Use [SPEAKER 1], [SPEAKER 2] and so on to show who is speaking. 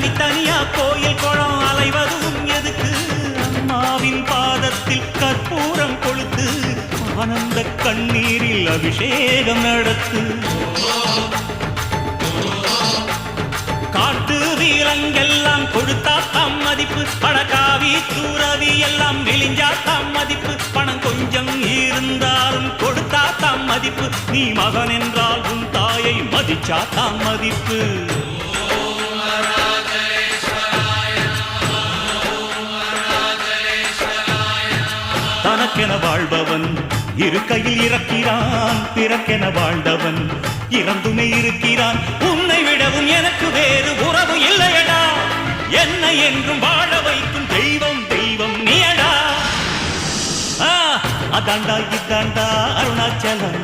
[SPEAKER 1] தனித்தனியா கோயில் குளம் அலைவதும் எதுக்கு அம்மாவின் பாதத்தில் கற்பூரம் கொளுத்து ஆனந்த கண்ணீரில் அபிஷேகம் நடத்து காட்டு வீரங்கெல்லாம் கொடுத்தா தாம் மதிப்பு பணக்காவி தூரவி எல்லாம் விழிஞ்சா தாம் மதிப்பு பணம் கொஞ்சம் இருந்தாலும் கொடுத்தா தாம் மதிப்பு நீ மகன் என்றால் உன் தாயை மதிச்சா தாம் மதிப்பு தனக்கென வாழ்பவன் இருக்கையில் இறக்கிறான் பிறக்கென வாழ்ந்தவன் இறந்துமே இருக்கிறான் உன்னை விடவும் எனக்கு வேறு உறவு இல்லையடா என்னை என்றும் வாழ வைக்கும் தெய்வம் தெய்வம் நீயடா அதாண்டா இதாண்டா அருணாச்சலம்